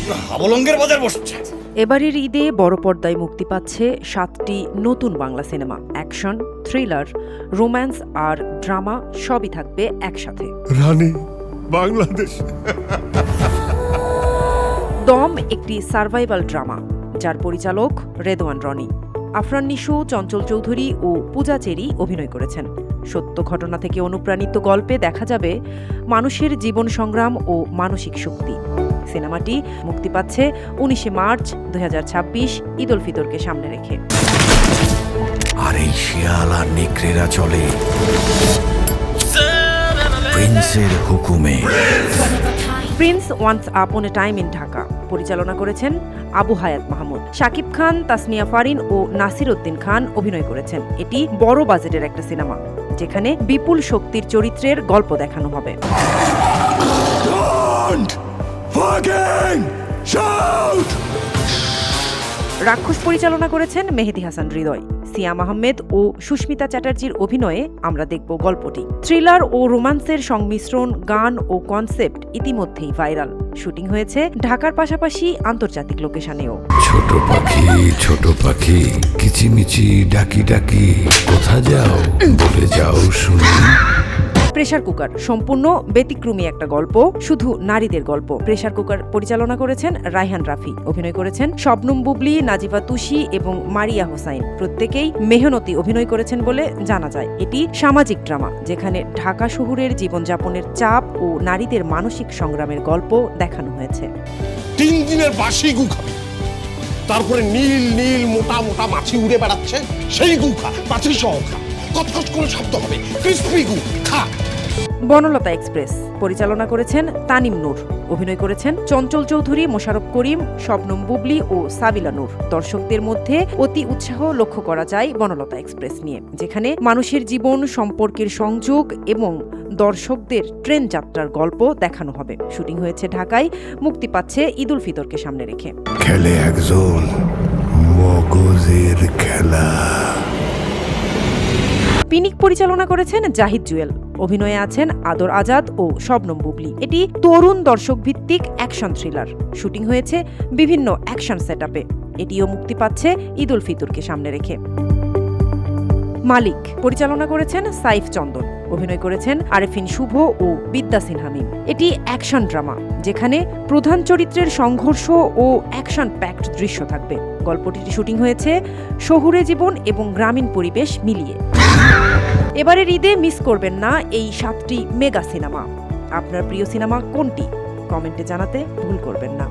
পুরো হাবলঙ্গের বাজার বসছে। এবারের ঈদে বড় পর্দায় মুক্তি পাচ্ছে 7টি নতুন বাংলা সিনেমা। অ্যাকশন, থ্রিলার, রোম্যান্স আর ড্রামা সবই থাকবে একসাথে। রানী বাংলাদেশ। দম একটি সার্ভাইভাল ড্রামা, যার পরিচালক রেদওয়ান রনি। আফরান নিশো, চঞ্চল চৌধুরী ও পূজা চেরি অভিনয় করেছেন। সত্য ঘটনা থেকে অনুপ্রাণিত গল্পে দেখা যাবে মানুষের জীবন সংগ্রাম ও মানসিক শক্তি। সিনেমাটি মুক্তি পাচ্ছে 19 মার্চ 2026, ঈদ উল ফিতরকে সামনে রেখে। আর এই শিয়াল আর নেকড়েরা চলে প্রিন্সের হুকুমে। Prince once upon A time in Dhaka পরিচালনা করেছেন আবু হায়াত মাহমুদ। শাকিব খান, তাসনিয়া ফারিন ও নাসির উদ্দিন খান অভিনয় করেছেন। এটি বড় বাজেটের একটা সিনেমা, যেখানে বিপুল শক্তির চরিত্রের গল্প দেখানো হবে। রাক্ষস পরিচালনা করেছেন মেহেদী হাসান হৃদয়। সিয়াম আহমেদ ও সুস্মিতা চ্যাটার্জির অভিনয়ে আমরা দেখব গল্পটি। থ্রিলার ও রোমান্সের সংমিশ্রণ, গান ও কনসেপ্ট ইতিমধ্যেই ভাইরাল। শুটিং হয়েছে ঢাকার পাশাপাশি আন্তর্জাতিক লোকেশনেও। ছোট পাখি কিচিমিচি ডাকি ডাকি কোথা যাও বলে যাও শুনি। প্রেসার কুকার সম্পূর্ণ ব্যতিক্রমী একটা গল্প, শুধু নারীদের গল্প। প্রেসার কুকার পরিচালনা করেছেন রায়হান রাফি। অভিনয় করেছেন শবনম বুবলি, নাজিফা তুষি এবং মারিয়া হোসাইন। প্রত্যেকেই মেহনতি অভিনয় করেছেন বলে জানা যায়। এটি সামাজিক ড্রামা, যেখানে ঢাকা শহরের জীবনযাপনের চাপ ও নারীদের মানসিক সংগ্রামের গল্প দেখানো হয়েছে। 3 দিনের বাসি গু খাবি, তারপরে নীল নীল মোটা মোটা মাছি উড়ে বেড়াচ্ছে, সেই গু খা, মাছি সহ খা, কটকট করে শব্দ হবে, ক্রিসপি গু খা। বনলতা এক্সপ্রেস পরিচালনা করেছেন তানিম নূর। অভিনয় করেছেন চঞ্চল চৌধুরী, মোশাররফ করিম, শবনম বুবলি ও সাবিলা নূর। দর্শকদের মধ্যে অতি উৎসাহ লক্ষ্য করা যায় বনলতা এক্সপ্রেস নিয়ে, যেখানে মানুষের জীবন, সম্পর্কের সংযোগ এবং দর্শকদের ট্রেন যাত্রার গল্প দেখানো হবে। শুটিং হয়েছে ঢাকায়, মুক্তি পাচ্ছে ঈদ উল ফিতরকে সামনে রেখে। খেলে একজন মগজের খেলা। পিনিক পরিচালনা করেছেন জাহিদ জুয়েল। অভিনয়ে আছেন আদর আজাদ ও শবনম বুবলি। এটি তরুণ দর্শক ভিত্তিক অ্যাকশন থ্রিলার। শুটিং হয়েছে বিভিন্ন অ্যাকশন সেটআপে। এটিও মুক্তি পাচ্ছে ঈদ উল ফিতরকে সামনে রেখে। মালিক পরিচালনা করেছেন সাইফ চন্দন। অভিনয় করেছেন আরেফিন শুভ ও বিদ্যা সিনহা মিম। এটি অ্যাকশন ড্রামা, যেখানে প্রধান চরিত্রের সংঘর্ষ ও অ্যাকশন প্যাকড দৃশ্য থাকবে। গল্পটির শুটিং হয়েছে শহুরে জীবন এবং গ্রামীণ পরিবেশ মিলিয়ে। এবারের ঈদে মিস করবেন না এই 7টি মেগা সিনেমা। আপনার প্রিয় সিনেমা কোনটি? কমেন্টে জানাতে ভুল করবেন না।